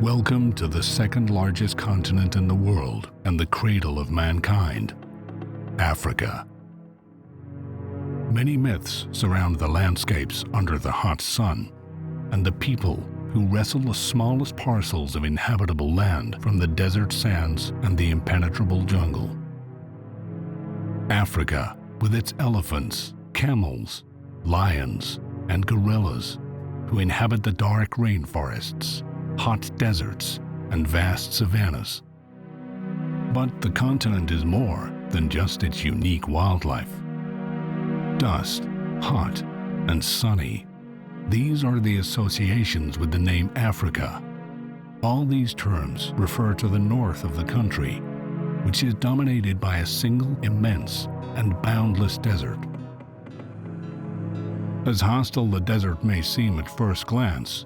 Welcome to the second largest continent in the world and the cradle of mankind, Africa. Many myths surround the landscapes under the hot sun and the people who wrestle the smallest parcels of inhabitable land from the desert sands and the impenetrable jungle. Africa, with its elephants, camels, lions, and gorillas, who inhabit the dark rainforests, hot deserts, and vast savannas. But the continent is more than just its unique wildlife. Dust, hot, and sunny. These are the associations with the name Africa. All these terms refer to the north of the country, which is dominated by a single immense and boundless desert. As hostile the desert may seem at first glance,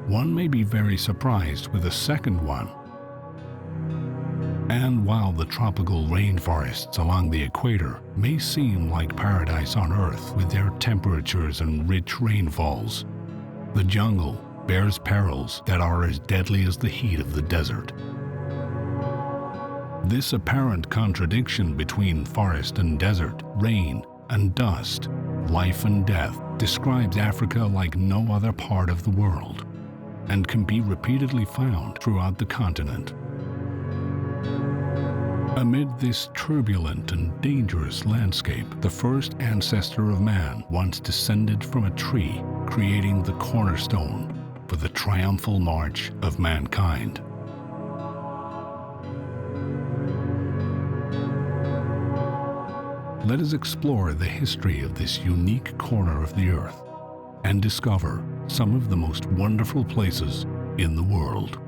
one may be very surprised with a second one. And while the tropical rainforests along the equator may seem like paradise on Earth with their temperatures and rich rainfalls, the jungle bears perils that are as deadly as the heat of the desert. This apparent contradiction between forest and desert, rain and dust, life and death, describes Africa like no other part of the world, and can be repeatedly found throughout the continent. Amid this turbulent and dangerous landscape, the first ancestor of man once descended from a tree, creating the cornerstone for the triumphal march of mankind. Let us explore the history of this unique corner of the earth and discover some of the most wonderful places in the world.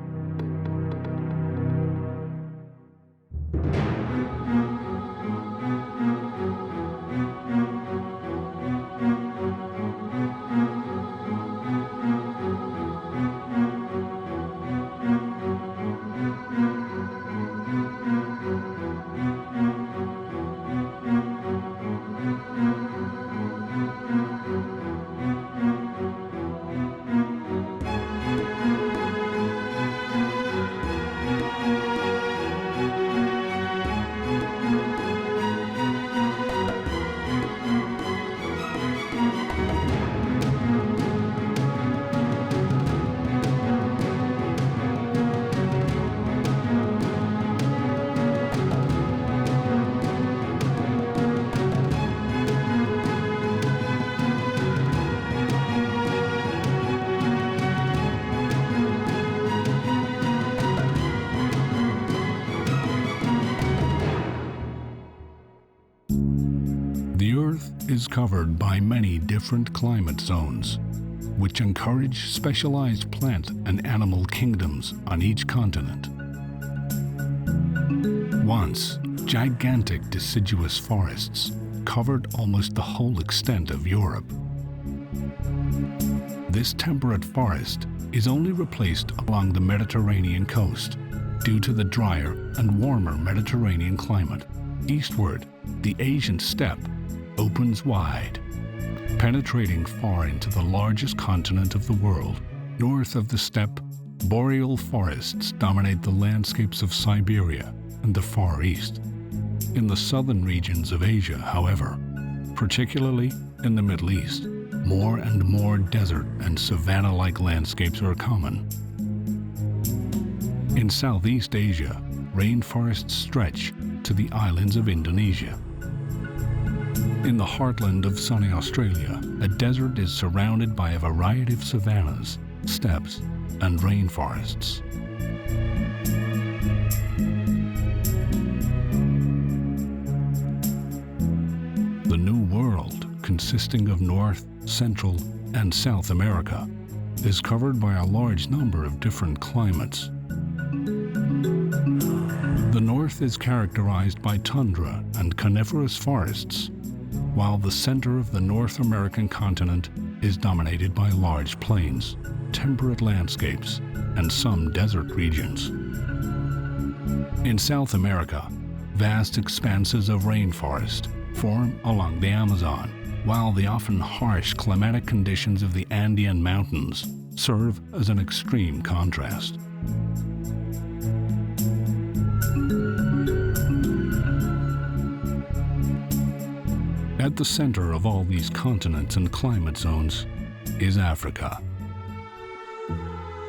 The Earth is covered by many different climate zones, which encourage specialized plant and animal kingdoms on each continent. Once, gigantic deciduous forests covered almost the whole extent of Europe. This temperate forest is only replaced along the Mediterranean coast due to the drier and warmer Mediterranean climate. Eastward, the Asian steppe opens wide, penetrating far into the largest continent of the world. North of the steppe, boreal forests dominate the landscapes of Siberia and the Far East. In the southern regions of Asia, however, particularly in the Middle East, more and more desert and savanna-like landscapes are common. In Southeast Asia, rainforests stretch to the islands of Indonesia. In the heartland of sunny Australia, a desert is surrounded by a variety of savannas, steppes, and rainforests. The New World, consisting of North, Central, and South America, is covered by a large number of different climates. The North is characterized by tundra and coniferous forests, while the center of the North American continent is dominated by large plains, temperate landscapes, and some desert regions. In South America, vast expanses of rainforest form along the Amazon, while the often harsh climatic conditions of the Andean mountains serve as an extreme contrast. At the center of all these continents and climate zones is Africa.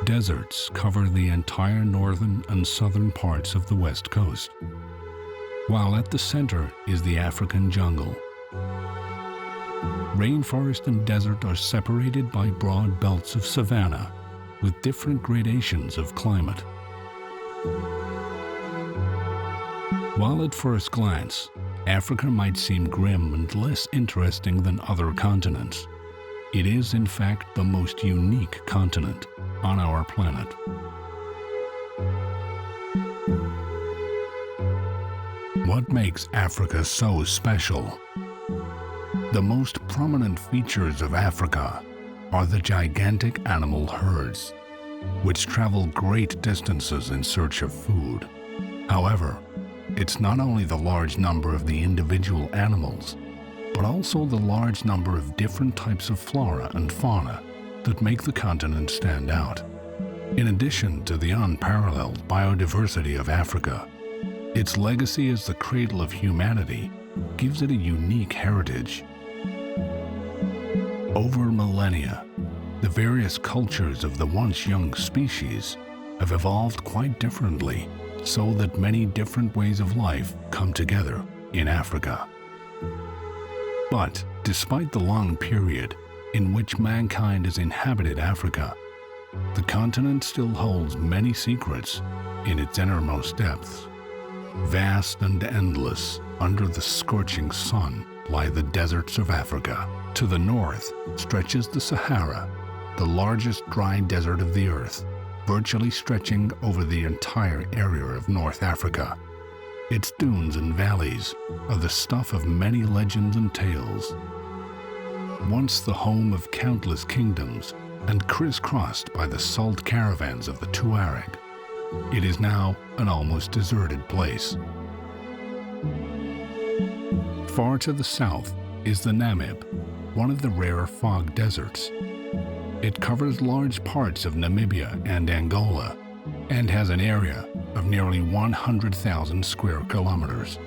Deserts cover the entire northern and southern parts of the west coast, while at the center is the African jungle. Rainforest and desert are separated by broad belts of savanna with different gradations of climate. While at first glance, Africa might seem grim and less interesting than other continents, it is in fact the most unique continent on our planet. What makes Africa so special? The most prominent features of Africa are the gigantic animal herds, which travel great distances in search of food. However, it's not only the large number of the individual animals, but also the large number of different types of flora and fauna that make the continent stand out. In addition to the unparalleled biodiversity of Africa, its legacy as the cradle of humanity gives it a unique heritage. Over millennia, the various cultures of the once young species have evolved quite differently, so that many different ways of life come together in Africa. But despite the long period in which mankind has inhabited Africa, the continent still holds many secrets in its innermost depths. Vast and endless, under the scorching sun, lie the deserts of Africa. To the north stretches the Sahara, the largest dry desert of the earth, virtually stretching over the entire area of North Africa. Its dunes and valleys are the stuff of many legends and tales. Once the home of countless kingdoms and crisscrossed by the salt caravans of the Tuareg, it is now an almost deserted place. Far to the south is the Namib, one of the rare fog deserts. It covers large parts of Namibia and Angola and has an area of nearly 100,000 square kilometers.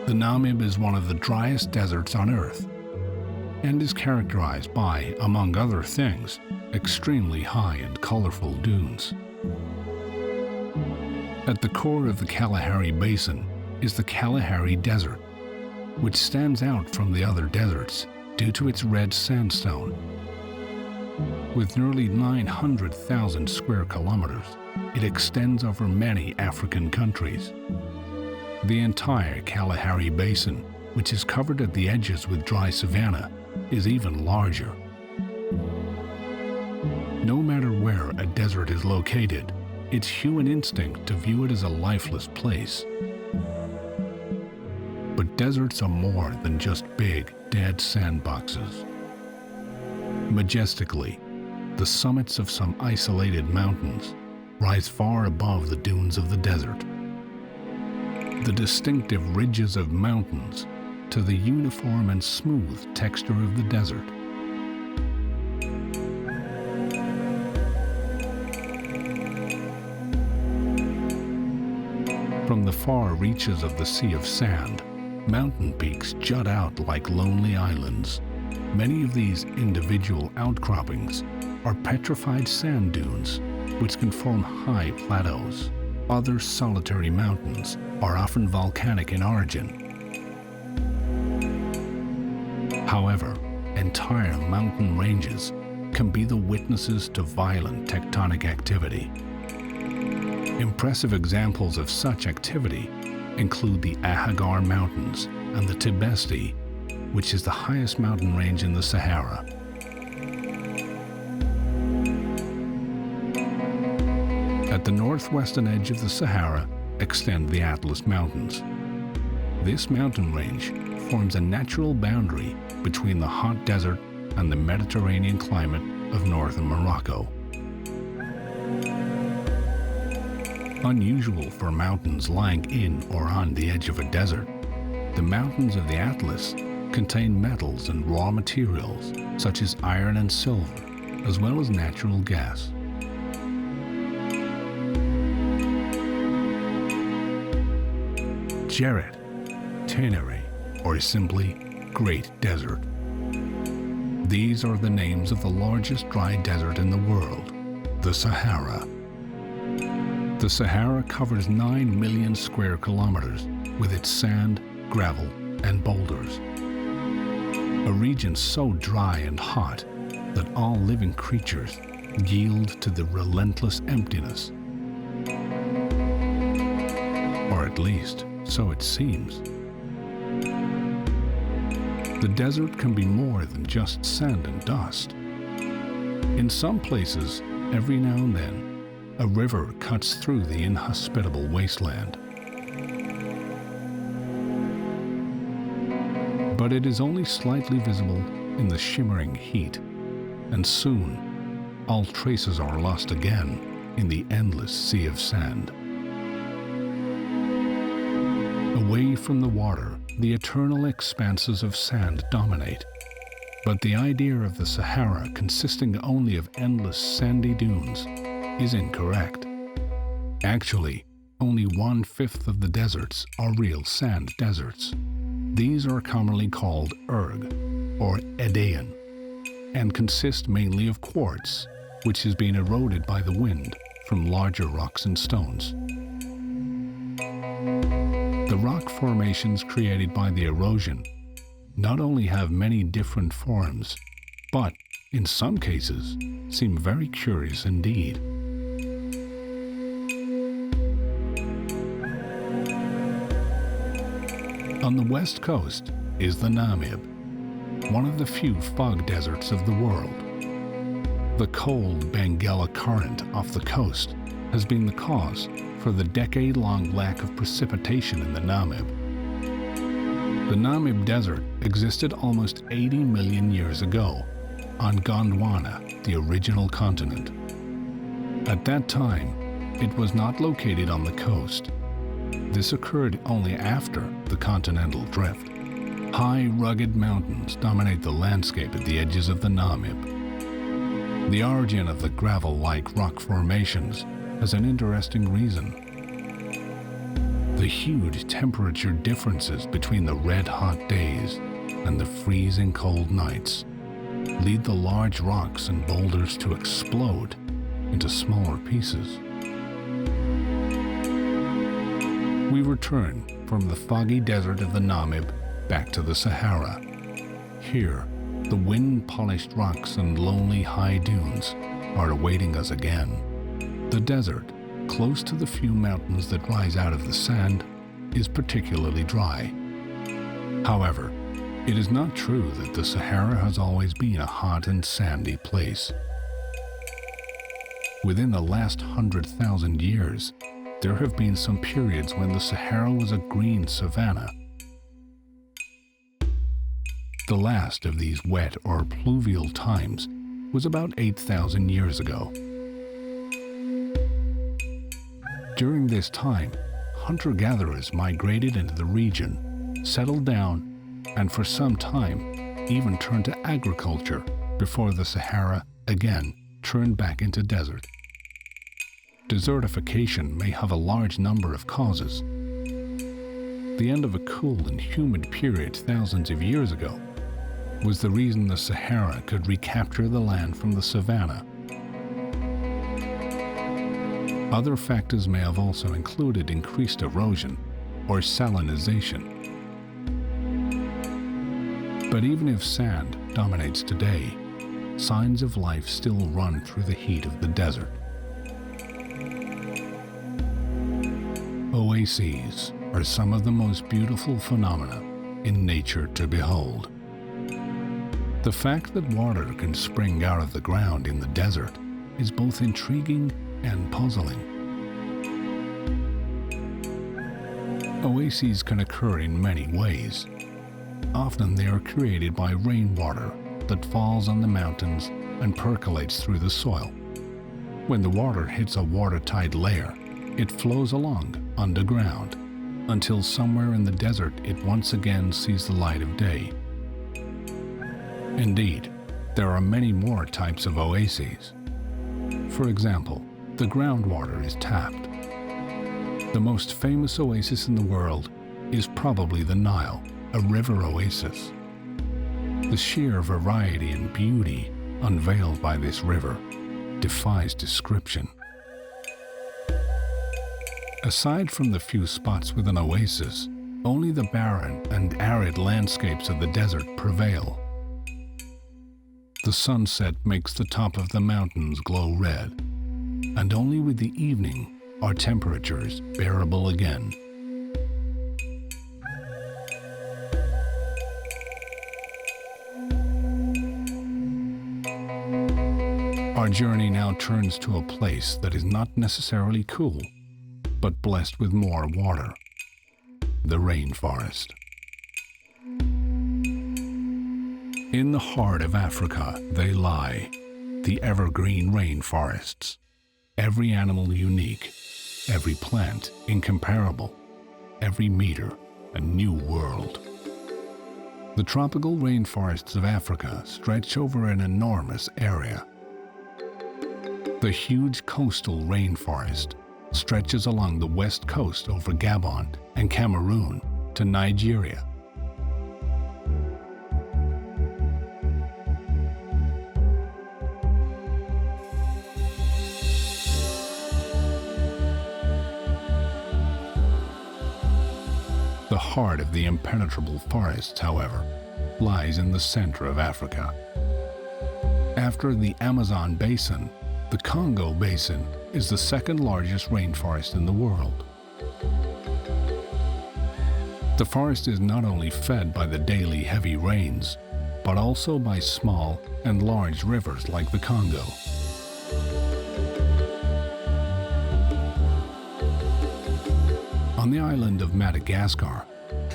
The Namib is one of the driest deserts on Earth and is characterized by, among other things, extremely high and colorful dunes. At the core of the Kalahari Basin is the Kalahari Desert, which stands out from the other deserts due to its red sandstone. With nearly 900,000 square kilometers, it extends over many African countries. The entire Kalahari Basin, which is covered at the edges with dry savanna, is even larger. No matter where a desert is located, it's human instinct to view it as a lifeless place. But deserts are more than just big, dead sandboxes. Majestically, the summits of some isolated mountains rise far above the dunes of the desert. The distinctive ridges of mountains to the uniform and smooth texture of the desert. From the far reaches of the Sea of Sand, mountain peaks jut out like lonely islands. Many of these individual outcroppings are petrified sand dunes, which can form high plateaus. Other solitary mountains are often volcanic in origin. However, entire mountain ranges can be the witnesses to violent tectonic activity. Impressive examples of such activity include the Ahaggar Mountains and the Tibesti, which is the highest mountain range in the Sahara. At the northwestern edge of the Sahara extend the Atlas Mountains. This mountain range forms a natural boundary between the hot desert and the Mediterranean climate of northern Morocco. Unusual for mountains lying in or on the edge of a desert, the mountains of the Atlas contain metals and raw materials such as iron and silver, as well as natural gas. Jerret, Tenere, or simply Great Desert. These are the names of the largest dry desert in the world, the Sahara. The Sahara covers 9 million square kilometers with its sand, gravel, and boulders. A region so dry and hot that all living creatures yield to the relentless emptiness. Or at least, so it seems. The desert can be more than just sand and dust. In some places, every now and then, a river cuts through the inhospitable wasteland. But it is only slightly visible in the shimmering heat, and soon all traces are lost again in the endless sea of sand. Away from the water, the eternal expanses of sand dominate, but the idea of the Sahara consisting only of endless sandy dunes is incorrect. Actually, only 1/5 of the deserts are real sand deserts. These are commonly called erg, or Edean, and consist mainly of quartz, which has been eroded by the wind from larger rocks and stones. The rock formations created by the erosion not only have many different forms, but, in some cases, seem very curious indeed. On the west coast is the Namib, one of the few fog deserts of the world. The cold Benguela current off the coast has been the cause for the decade-long lack of precipitation in the Namib. The Namib Desert existed almost 80 million years ago on Gondwana, the original continent. At that time, it was not located on the coast. This occurred only after the continental drift. High, rugged mountains dominate the landscape at the edges of the Namib. The origin of the gravel-like rock formations has an interesting reason. The huge temperature differences between the red-hot days and the freezing cold nights lead the large rocks and boulders to explode into smaller pieces. We return from the foggy desert of the Namib back to the Sahara. Here, the wind-polished rocks and lonely high dunes are awaiting us again. The desert, close to the few mountains that rise out of the sand, is particularly dry. However, it is not true that the Sahara has always been a hot and sandy place. Within the last 100,000 years, there have been some periods when the Sahara was a green savanna. The last of these wet or pluvial times was about 8,000 years ago. During this time, hunter-gatherers migrated into the region, settled down, and for some time even turned to agriculture before the Sahara again turned back into desert. Desertification may have a large number of causes. The end of a cool and humid period thousands of years ago was the reason the Sahara could recapture the land from the savanna. Other factors may have also included increased erosion or salinization. But even if sand dominates today, signs of life still run through the heat of the desert. Oases are some of the most beautiful phenomena in nature to behold. The fact that water can spring out of the ground in the desert is both intriguing and puzzling. Oases can occur in many ways. Often they are created by rainwater that falls on the mountains and percolates through the soil. When the water hits a watertight layer, it flows along underground until somewhere in the desert it once again sees the light of day. Indeed, there are many more types of oases. For example, the groundwater is tapped. The most famous oasis in the world is probably the Nile, a river oasis. The sheer variety and beauty unveiled by this river defies description. Aside from the few spots with an oasis, only the barren and arid landscapes of the desert prevail. The sunset makes the top of the mountains glow red, and only with the evening are temperatures bearable again. Our journey now turns to a place that is not necessarily cool, but blessed with more water: the rainforest. In the heart of Africa they lie, the evergreen rainforests, every animal unique, every plant incomparable, every meter a new world. The tropical rainforests of Africa stretch over an enormous area. The huge coastal rainforest stretches along the west coast over Gabon and Cameroon to Nigeria. The heart of the impenetrable forests, however, lies in the center of Africa. After the Amazon basin, the Congo basin is the second largest rainforest in the world. The forest is not only fed by the daily heavy rains, but also by small and large rivers like the Congo. On the island of Madagascar,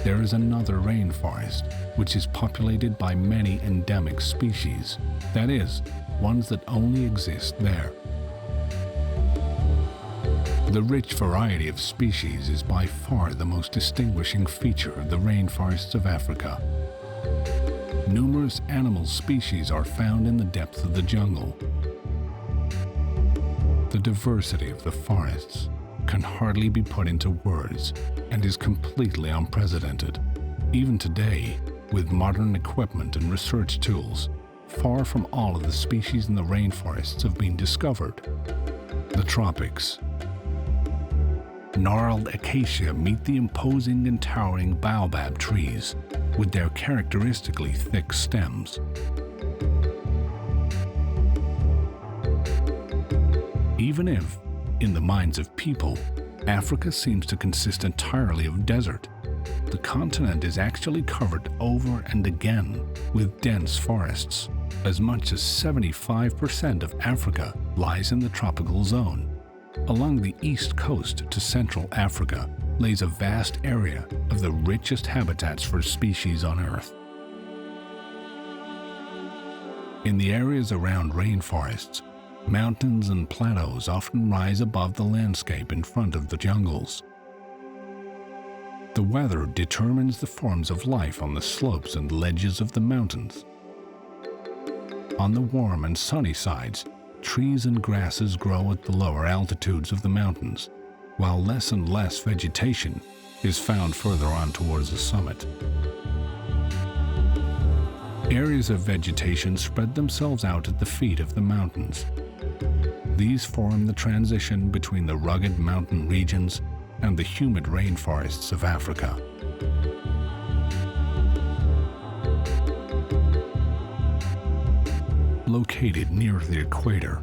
there is another rainforest, which is populated by many endemic species, that is, ones that only exist there. The rich variety of species is by far the most distinguishing feature of the rainforests of Africa. Numerous animal species are found in the depths of the jungle. The diversity of the forests can hardly be put into words and is completely unprecedented. Even today, with modern equipment and research tools, far from all of the species in the rainforests have been discovered. The tropics. Gnarled acacia meet the imposing and towering baobab trees with their characteristically thick stems. Even if, in the minds of people, Africa seems to consist entirely of desert, the continent is actually covered over and again with dense forests. As much as 75% of Africa lies in the tropical zone. Along the east coast to Central Africa lays a vast area of the richest habitats for species on Earth. In the areas around rainforests, mountains and plateaus often rise above the landscape in front of the jungles. The weather determines the forms of life on the slopes and ledges of the mountains. On the warm and sunny sides, trees and grasses grow at the lower altitudes of the mountains, while less and less vegetation is found further on towards the summit. Areas of vegetation spread themselves out at the feet of the mountains. These form the transition between the rugged mountain regions and the humid rainforests of Africa. Located near the equator,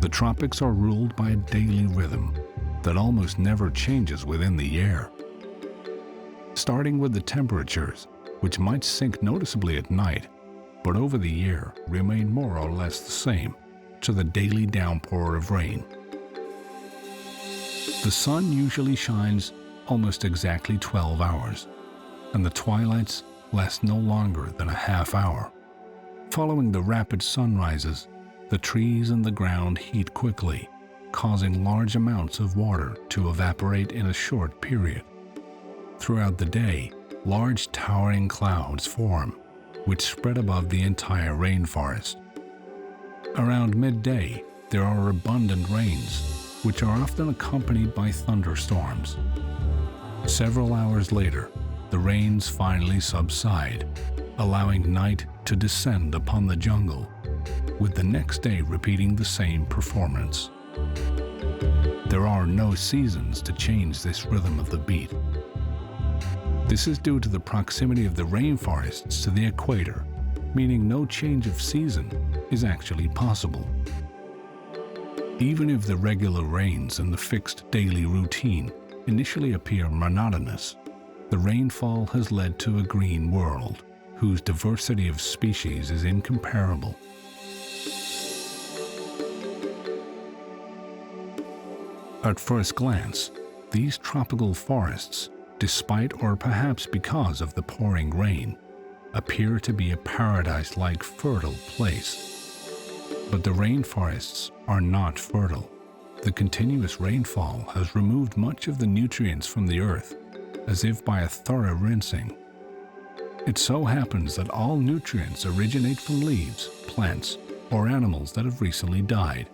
the tropics are ruled by a daily rhythm that almost never changes within the year. Starting with the temperatures, which might sink noticeably at night, but over the year remain more or less the same, to the daily downpour of rain. The sun usually shines almost exactly 12 hours, and the twilights last no longer than a half hour. Following the rapid sunrises, the trees and the ground heat quickly, causing large amounts of water to evaporate in a short period. Throughout the day, large towering clouds form, which spread above the entire rainforest. Around midday, there are abundant rains, which are often accompanied by thunderstorms. Several hours later, the rains finally subside, allowing night to descend upon the jungle, with the next day repeating the same performance. There are no seasons to change this rhythm of the beat. This is due to the proximity of the rainforests to the equator, meaning no change of season is actually possible. Even if the regular rains and the fixed daily routine initially appear monotonous, the rainfall has led to a green world whose diversity of species is incomparable. At first glance, these tropical forests, despite or perhaps because of the pouring rain, appear to be a paradise-like fertile place. But the rainforests are not fertile. The continuous rainfall has removed much of the nutrients from the earth, as if by a thorough rinsing. It so happens that all nutrients originate from leaves, plants, or animals that have recently died.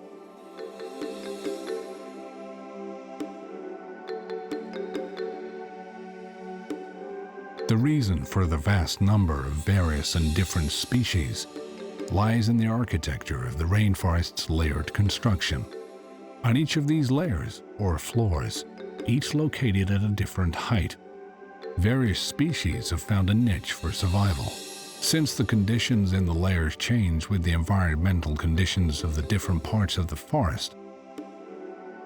The reason for the vast number of various and different species lies in the architecture of the rainforest's layered construction. On each of these layers, or floors, each located at a different height, various species have found a niche for survival. Since the conditions in the layers change with the environmental conditions of the different parts of the forest,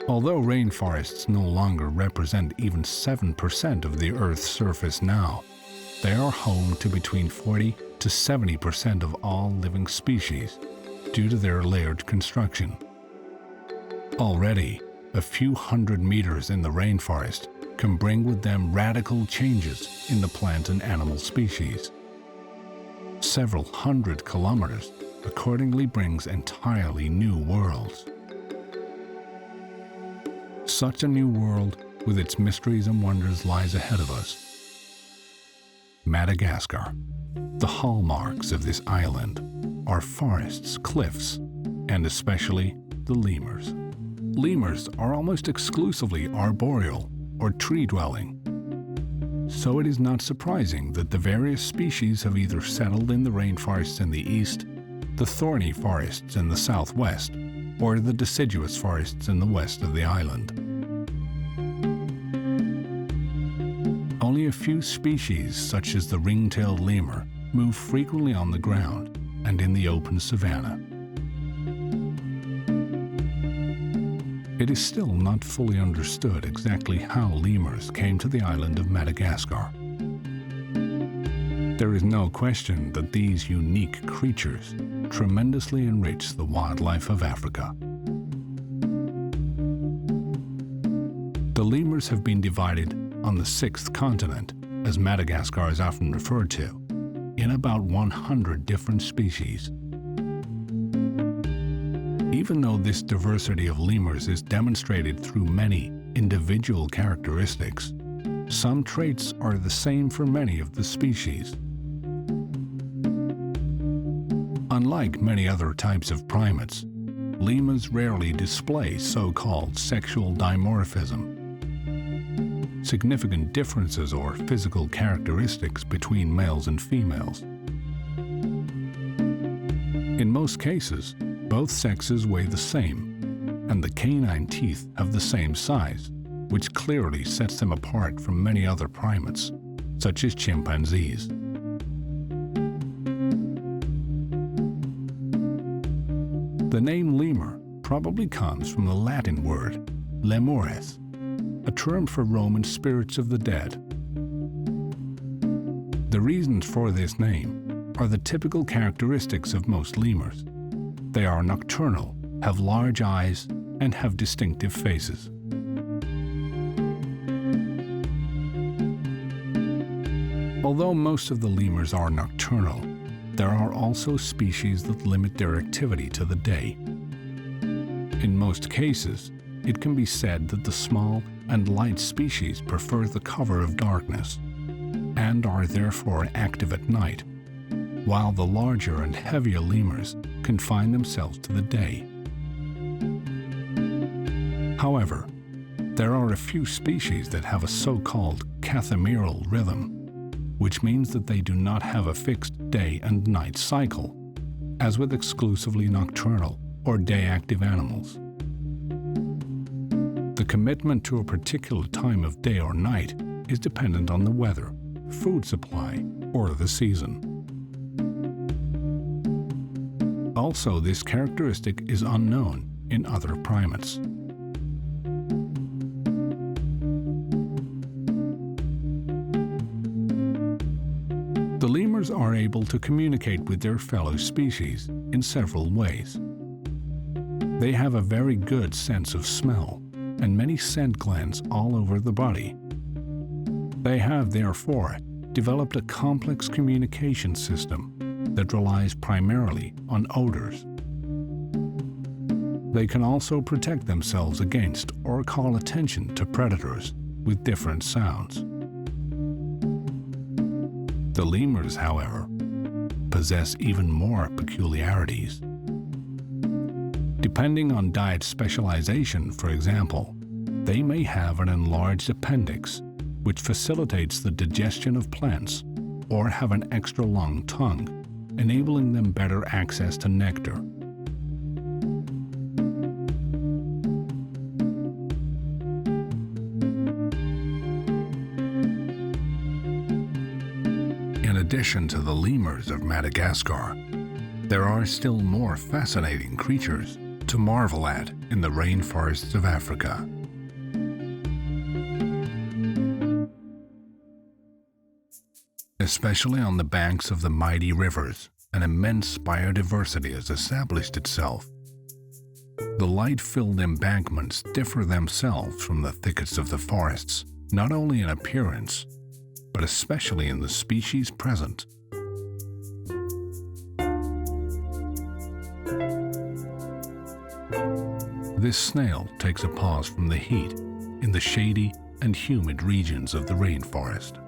although rainforests no longer represent even 7% of the Earth's surface now, they are home to between 40 to 70% of all living species due to their layered construction. Already, a few hundred meters in the rainforest can bring with them radical changes in the plant and animal species. Several hundred kilometers accordingly brings entirely new worlds. Such a new world with its mysteries and wonders lies ahead of us. Madagascar. The hallmarks of this island are forests, cliffs, and especially the lemurs. Lemurs are almost exclusively arboreal or tree-dwelling, so it is not surprising that the various species have either settled in the rainforests in the east, the thorny forests in the southwest, or the deciduous forests in the west of the island. Only a few species, such as the ring-tailed lemur, move frequently on the ground and in the open savanna. It is still not fully understood exactly how lemurs came to the island of Madagascar. There is no question that these unique creatures tremendously enrich the wildlife of Africa. The lemurs have been divided on the sixth continent, as Madagascar is often referred to, in about 100 different species. Even though this diversity of lemurs is demonstrated through many individual characteristics, some traits are the same for many of the species. Unlike many other types of primates, lemurs rarely display so-called sexual dimorphism, significant differences or physical characteristics between males and females. In most cases, both sexes weigh the same, and the canine teeth have the same size, which clearly sets them apart from many other primates, such as chimpanzees. The name lemur probably comes from the Latin word lemures, a term for Roman spirits of the dead. The reasons for this name are the typical characteristics of most lemurs. They are nocturnal, have large eyes, and have distinctive faces. Although most of the lemurs are nocturnal, there are also species that limit their activity to the day. In most cases, it can be said that the small and light species prefer the cover of darkness and are therefore active at night, while the larger and heavier lemurs confine themselves to the day. However, there are a few species that have a so-called cathameral rhythm, which means that they do not have a fixed day and night cycle, as with exclusively nocturnal or day-active animals. The commitment to a particular time of day or night is dependent on the weather, food supply, or the season. Also, this characteristic is unknown in other primates. The lemurs are able to communicate with their fellow species in several ways. They have a very good sense of smell and many scent glands all over the body. They have, therefore, developed a complex communication system that relies primarily on odors. They can also protect themselves against or call attention to predators with different sounds. The lemurs, however, possess even more peculiarities. Depending on diet specialization, for example, they may have an enlarged appendix, which facilitates the digestion of plants, or have an extra long tongue, enabling them better access to nectar. In addition to the lemurs of Madagascar, there are still more fascinating creatures to marvel at in the rainforests of Africa. Especially on the banks of the mighty rivers, an immense biodiversity has established itself. The light-filled embankments differ themselves from the thickets of the forests, not only in appearance, but especially in the species present. This snail takes a pause from the heat in the shady and humid regions of the rainforest.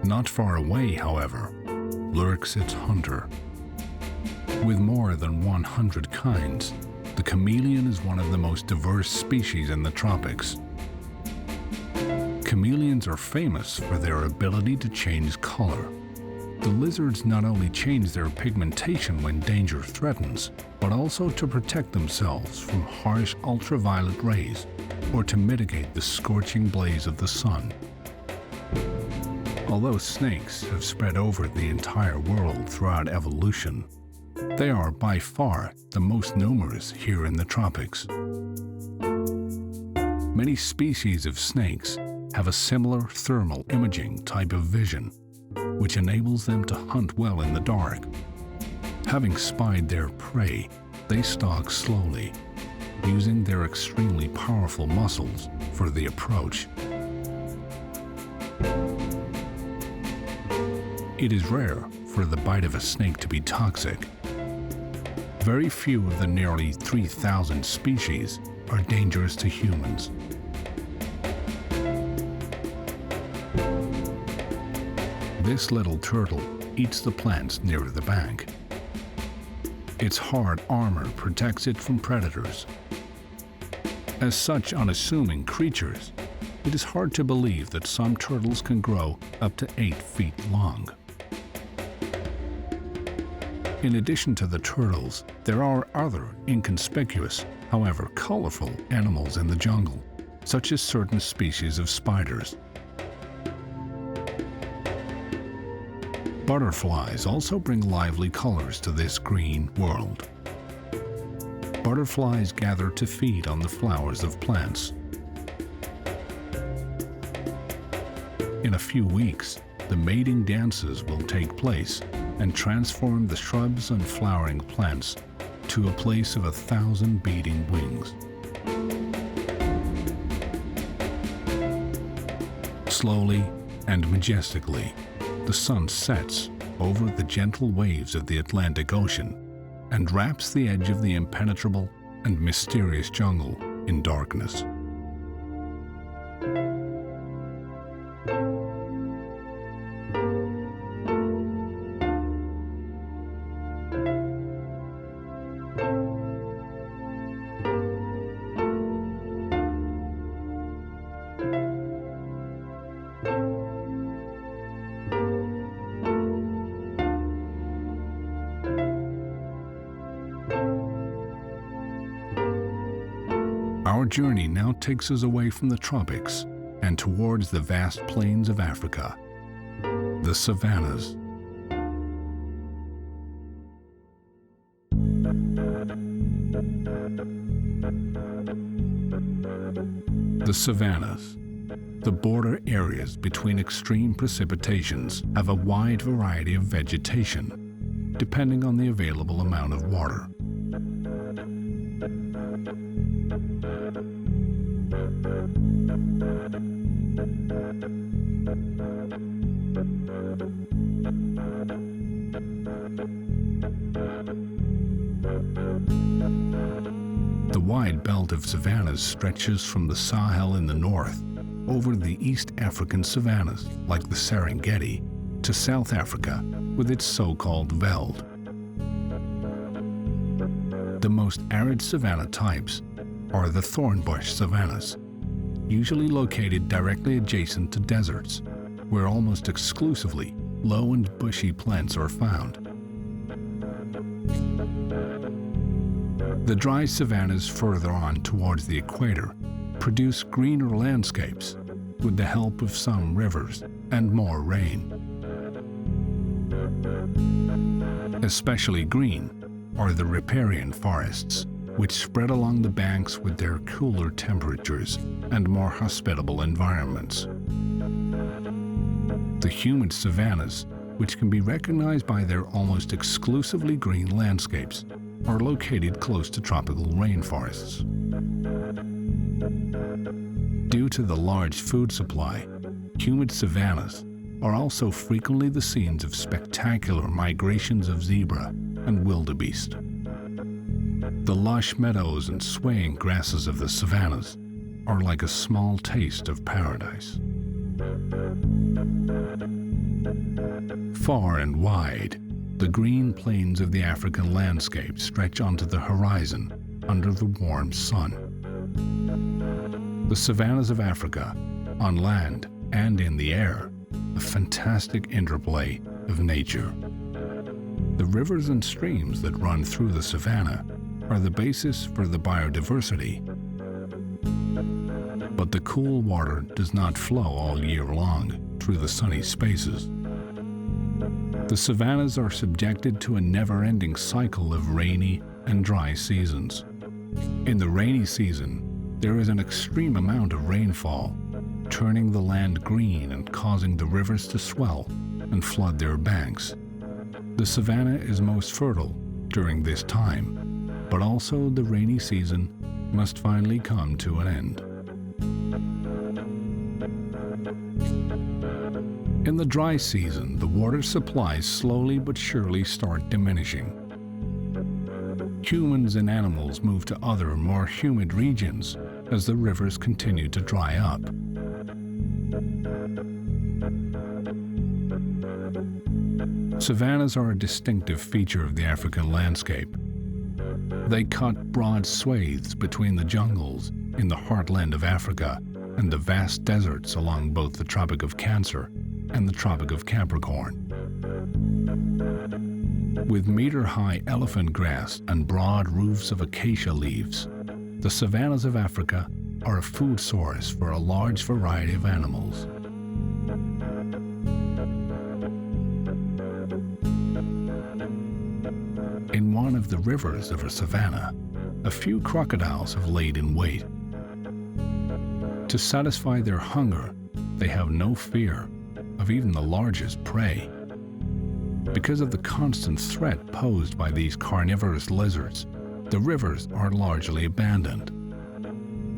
Not far away, however, lurks its hunter. With more than 100 kinds, the chameleon is one of the most diverse species in the tropics. Chameleons are famous for their ability to change color. The lizards not only change their pigmentation when danger threatens, but also to protect themselves from harsh ultraviolet rays or to mitigate the scorching blaze of the sun. Although snakes have spread over the entire world throughout evolution, they are by far the most numerous here in the tropics. Many species of snakes have a similar thermal imaging type of vision, which enables them to hunt well in the dark. Having spied their prey, they stalk slowly, using their extremely powerful muscles for the approach. It is rare for the bite of a snake to be toxic. Very few of the nearly 3,000 species are dangerous to humans. This little turtle eats the plants near the bank. Its hard armor protects it from predators. As such unassuming creatures, it is hard to believe that some turtles can grow up to 8 feet long. In addition to the turtles, there are other inconspicuous, however colorful, animals in the jungle, such as certain species of spiders. Butterflies also bring lively colors to this green world. Butterflies gather to feed on the flowers of plants. In a few weeks, the mating dances will take place and transform the shrubs and flowering plants to a place of 1,000 beating wings. Slowly and majestically, the sun sets over the gentle waves of the Atlantic Ocean and wraps the edge of the impenetrable and mysterious jungle in darkness. Our journey now takes us away from the tropics and towards the vast plains of Africa, the savannas. The savannas, the border areas between extreme precipitations, have a wide variety of vegetation, depending on the available amount of water. The wide belt of savannas stretches from the Sahel in the north over the East African savannas, like the Serengeti, to South Africa with its so-called veld. The most arid savanna types are the thornbush savannas, usually located directly adjacent to deserts, where almost exclusively low and bushy plants are found. The dry savannas further on towards the equator produce greener landscapes with the help of some rivers and more rain. Especially green are the riparian forests, which spread along the banks with their cooler temperatures and more hospitable environments. The humid savannas, which can be recognized by their almost exclusively green landscapes, are located close to tropical rainforests. Due to the large food supply, humid savannas are also frequently the scenes of spectacular migrations of zebra and wildebeest. The lush meadows and swaying grasses of the savannas are like a small taste of paradise. Far and wide, the green plains of the African landscape stretch onto the horizon under the warm sun. The savannas of Africa, on land and in the air, a fantastic interplay of nature. The rivers and streams that run through the savanna are the basis for the biodiversity. But the cool water does not flow all year long through the sunny spaces. The savannas are subjected to a never-ending cycle of rainy and dry seasons. In the rainy season, there is an extreme amount of rainfall, turning the land green and causing the rivers to swell and flood their banks. The savanna is most fertile during this time, but also the rainy season must finally come to an end. In the dry season, the water supplies slowly but surely start diminishing. Humans and animals move to other, more humid regions as the rivers continue to dry up. Savannas are a distinctive feature of the African landscape. They cut broad swathes between the jungles in the heartland of Africa and the vast deserts along both the Tropic of Cancer and the Tropic of Capricorn. With meter-high elephant grass and broad roofs of acacia leaves, the savannas of Africa are a food source for a large variety of animals. In one of the rivers of a savanna, a few crocodiles have laid in wait. To satisfy their hunger, they have no fear of even the largest prey. Because of the constant threat posed by these carnivorous lizards, the rivers are largely abandoned.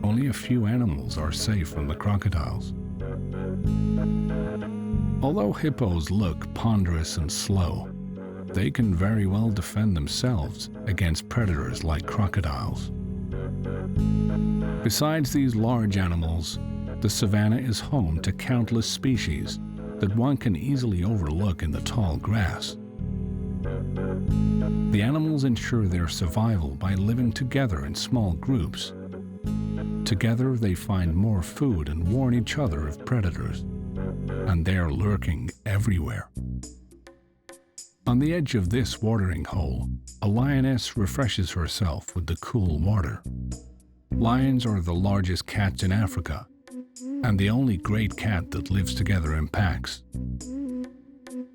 Only a few animals are safe from the crocodiles. Although hippos look ponderous and slow, they can very well defend themselves against predators like crocodiles. Besides these large animals, the savanna is home to countless species that one can easily overlook in the tall grass. The animals ensure their survival by living together in small groups. Together they find more food and warn each other of predators, and they're lurking everywhere. On the edge of this watering hole, a lioness refreshes herself with the cool water. Lions are the largest cats in Africa, and the only great cat that lives together in packs.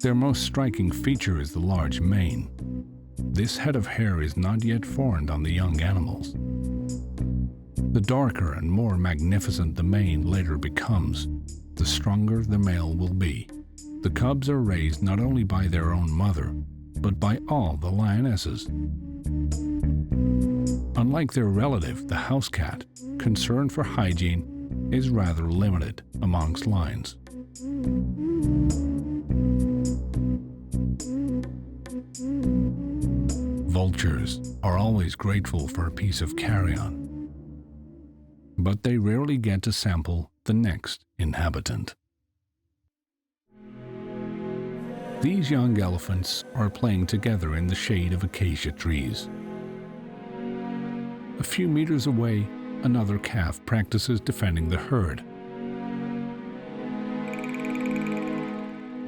Their most striking feature is the large mane. This head of hair is not yet formed on the young animals. The darker and more magnificent the mane later becomes, the stronger the male will be. The cubs are raised not only by their own mother, but by all the lionesses. Unlike their relative, the house cat, concern for hygiene is rather limited amongst lions. Vultures are always grateful for a piece of carrion, but they rarely get to sample the next inhabitant. These young elephants are playing together in the shade of acacia trees. A few meters away, another calf practices defending the herd.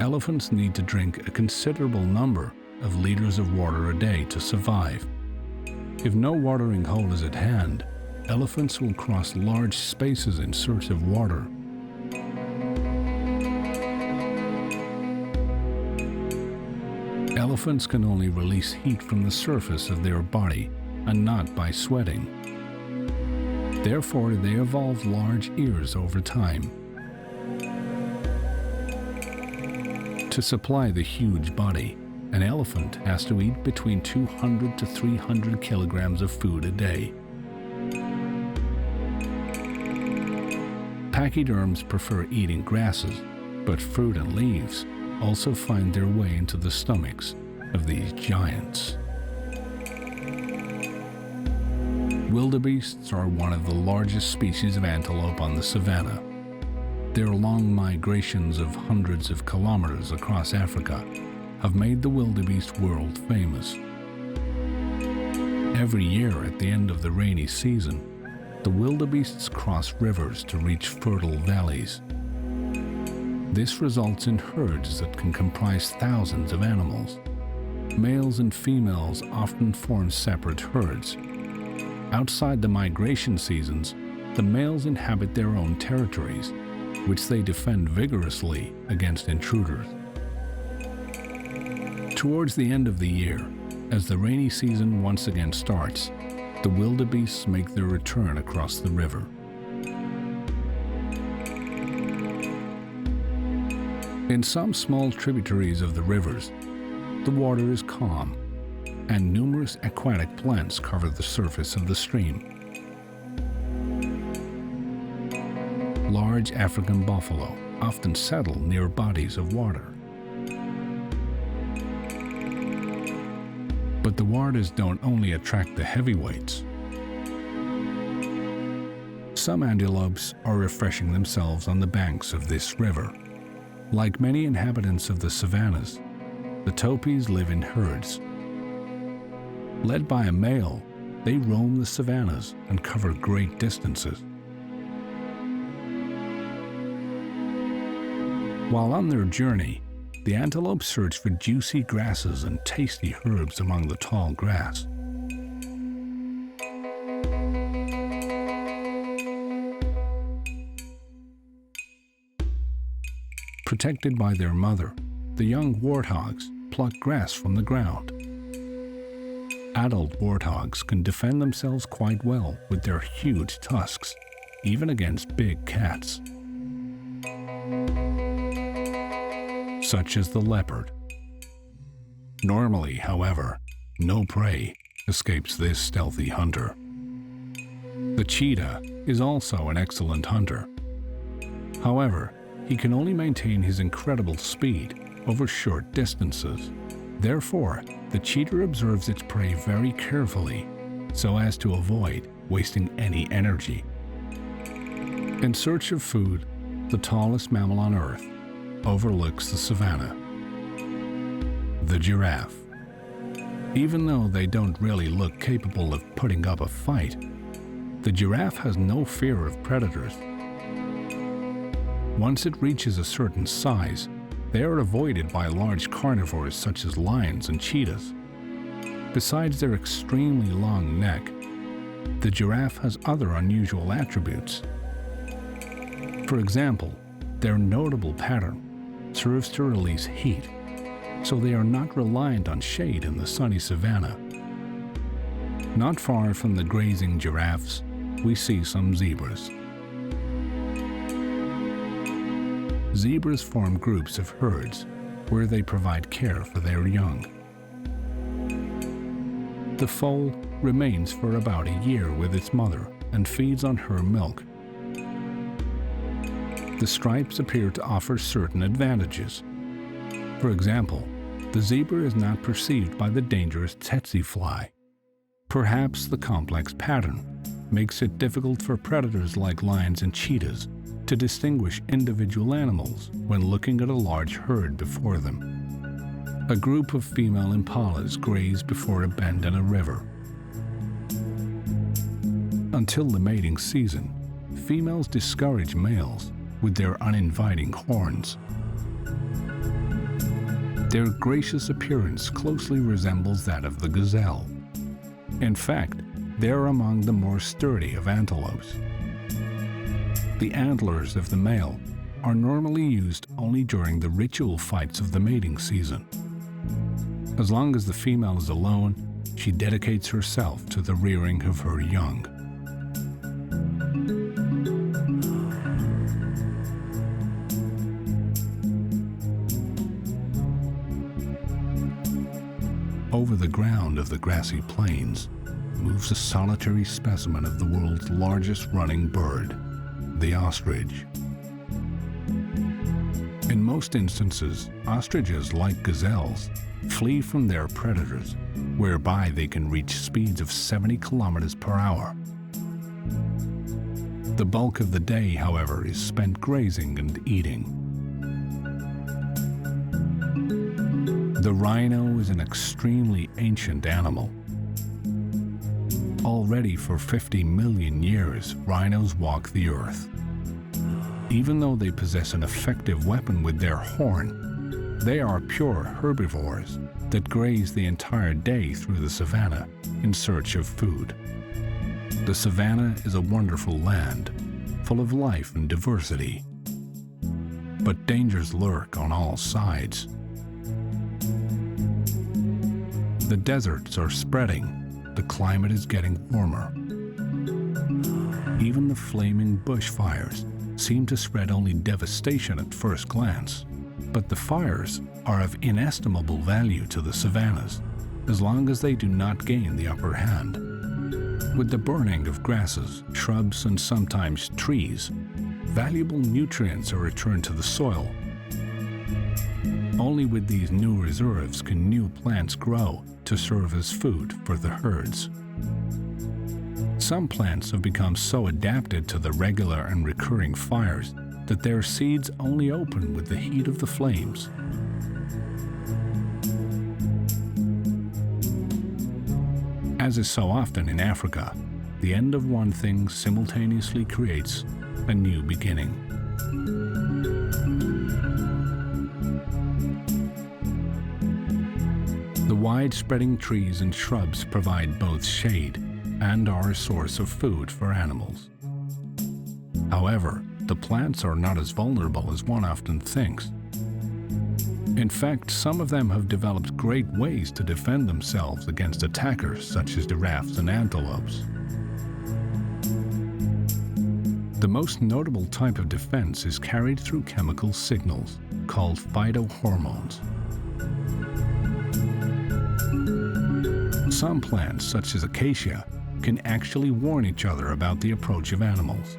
Elephants need to drink a considerable number of liters of water a day to survive. If no watering hole is at hand, elephants will cross large spaces in search of water. Elephants can only release heat from the surface of their body and not by sweating. Therefore, they evolve large ears over time. To supply the huge body, an elephant has to eat between 200 to 300 kilograms of food a day. Pachyderms prefer eating grasses, but fruit and leaves also find their way into the stomachs of these giants. Wildebeests are one of the largest species of antelope on the savanna. Their long migrations of hundreds of kilometers across Africa have made the wildebeest world famous. Every year at the end of the rainy season, the wildebeests cross rivers to reach fertile valleys. This results in herds that can comprise thousands of animals. Males and females often form separate herds. Outside the migration seasons, the males inhabit their own territories, which they defend vigorously against intruders. Towards the end of the year, as the rainy season once again starts, the wildebeests make their return across the river. In some small tributaries of the rivers, the water is calm, and numerous aquatic plants cover the surface of the stream. Large African buffalo often settle near bodies of water. But the waters don't only attract the heavyweights. Some antelopes are refreshing themselves on the banks of this river. Like many inhabitants of the savannas, the topis live in herds. Led by a male, they roam the savannas and cover great distances. While on their journey, the antelope search for juicy grasses and tasty herbs among the tall grass. Protected by their mother, the young warthogs pluck grass from the ground. Adult warthogs can defend themselves quite well with their huge tusks, even against big cats, such as the leopard. Normally, however, no prey escapes this stealthy hunter. The cheetah is also an excellent hunter. However, he can only maintain his incredible speed over short distances. Therefore, the cheetah observes its prey very carefully so as to avoid wasting any energy. In search of food, the tallest mammal on Earth overlooks the savanna. The giraffe. Even though they don't really look capable of putting up a fight, the giraffe has no fear of predators. Once it reaches a certain size, they are avoided by large carnivores such as lions and cheetahs. Besides their extremely long neck, The giraffe has other unusual attributes. For example, their notable pattern serves to release heat, so they are not reliant on shade in the sunny savanna. Not far from the grazing giraffes, we see some zebras. Zebras form groups of herds where they provide care for their young. The foal remains for about a year with its mother and feeds on her milk. The stripes appear to offer certain advantages. For example, the zebra is not perceived by the dangerous tsetse fly. Perhaps the complex pattern makes it difficult for predators like lions and cheetahs to distinguish individual animals when looking at a large herd before them. A group of female impalas graze before a bend in a river. Until the mating season, females discourage males with their uninviting horns. Their gracious appearance closely resembles that of the gazelle. In fact, they are among the more sturdy of antelopes. The antlers of the male are normally used only during the ritual fights of the mating season. As long as the female is alone, she dedicates herself to the rearing of her young. Over the ground of the grassy plains moves a solitary specimen of the world's largest running bird, the ostrich. In most instances, ostriches, like gazelles, flee from their predators, whereby they can reach speeds of 70 kilometers per hour. The bulk of the day, however, is spent grazing and eating. The rhino is an extremely ancient animal. Already for 50 million years, rhinos walk the earth. Even though they possess an effective weapon with their horn, they are pure herbivores that graze the entire day through the savanna in search of food. The savanna is a wonderful land, full of life and diversity. But dangers lurk on all sides. The deserts are spreading. The climate is getting warmer. Even the flaming bushfires seem to spread only devastation at first glance. But the fires are of inestimable value to the savannas, as long as they do not gain the upper hand. With the burning of grasses, shrubs, and sometimes trees, valuable nutrients are returned to the soil. Only with these new reserves can new plants grow to serve as food for the herds. Some plants have become so adapted to the regular and recurring fires that their seeds only open with the heat of the flames. As is so often in Africa, the end of one thing simultaneously creates a new beginning. The wide-spreading trees and shrubs provide both shade and are a source of food for animals. However, the plants are not as vulnerable as one often thinks. In fact, some of them have developed great ways to defend themselves against attackers such as giraffes and antelopes. The most notable type of defense is carried through chemical signals called phytohormones. Some plants, such as acacia, can actually warn each other about the approach of animals.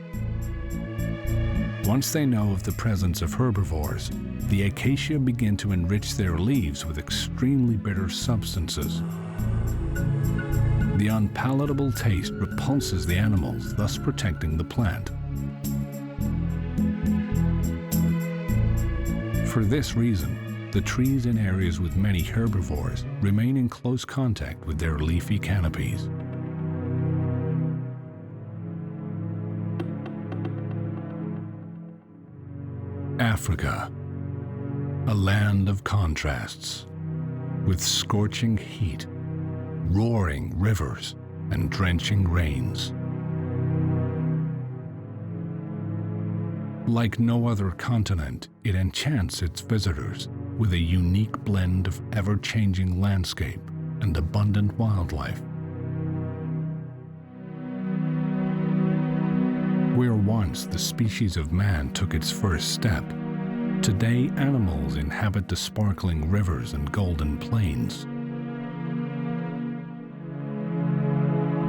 Once they know of the presence of herbivores, the acacia begin to enrich their leaves with extremely bitter substances. The unpalatable taste repulses the animals, thus protecting the plant. For this reason, the trees in areas with many herbivores remain in close contact with their leafy canopies. Africa, a land of contrasts, with scorching heat, roaring rivers, and drenching rains. Like no other continent, it enchants its visitors with a unique blend of ever-changing landscape and abundant wildlife. Where once the species of man took its first step, today animals inhabit the sparkling rivers and golden plains.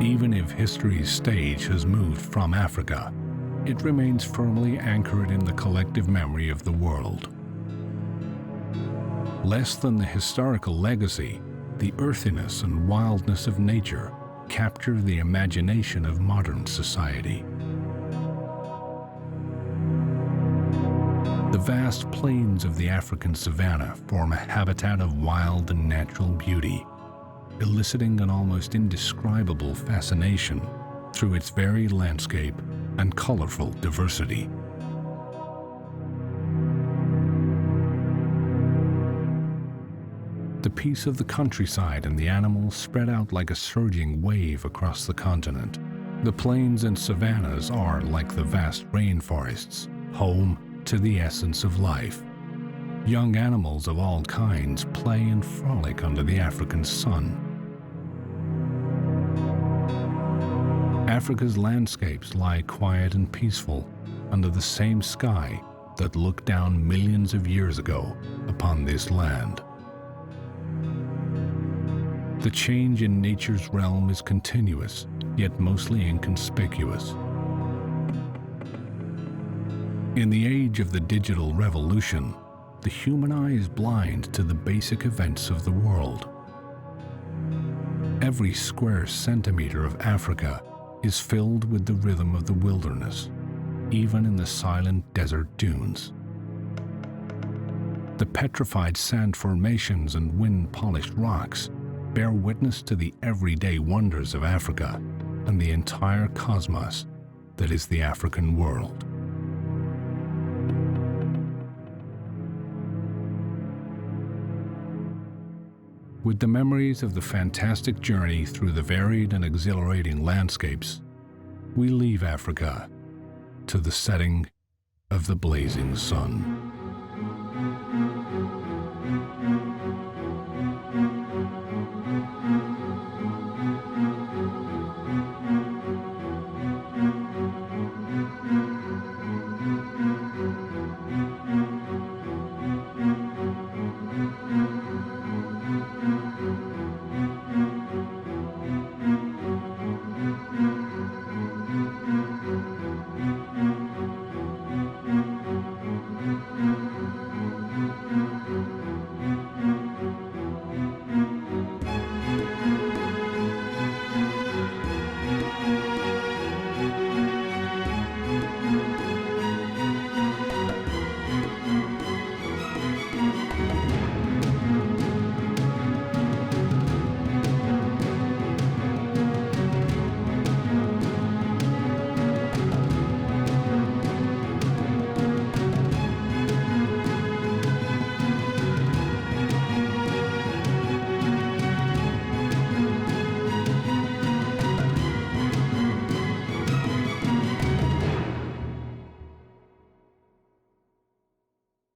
Even if history's stage has moved from Africa, it remains firmly anchored in the collective memory of the world. Less than the historical legacy, the earthiness and wildness of nature capture the imagination of modern society. The vast plains of the African savanna form a habitat of wild and natural beauty, eliciting an almost indescribable fascination through its varied landscape and colorful diversity. The peace of the countryside and the animals spread out like a surging wave across the continent. The plains and savannas are, like the vast rainforests, home to the essence of life. Young animals of all kinds play and frolic under the African sun. Africa's landscapes lie quiet and peaceful under the same sky that looked down millions of years ago upon this land. The change in nature's realm is continuous, yet mostly inconspicuous. In the age of the digital revolution, the human eye is blind to the basic events of the world. Every square centimeter of Africa is filled with the rhythm of the wilderness, even in the silent desert dunes. The petrified sand formations and wind-polished rocks bear witness to the everyday wonders of Africa and the entire cosmos that is the African world. With the memories of the fantastic journey through the varied and exhilarating landscapes, we leave Africa to the setting of the blazing sun.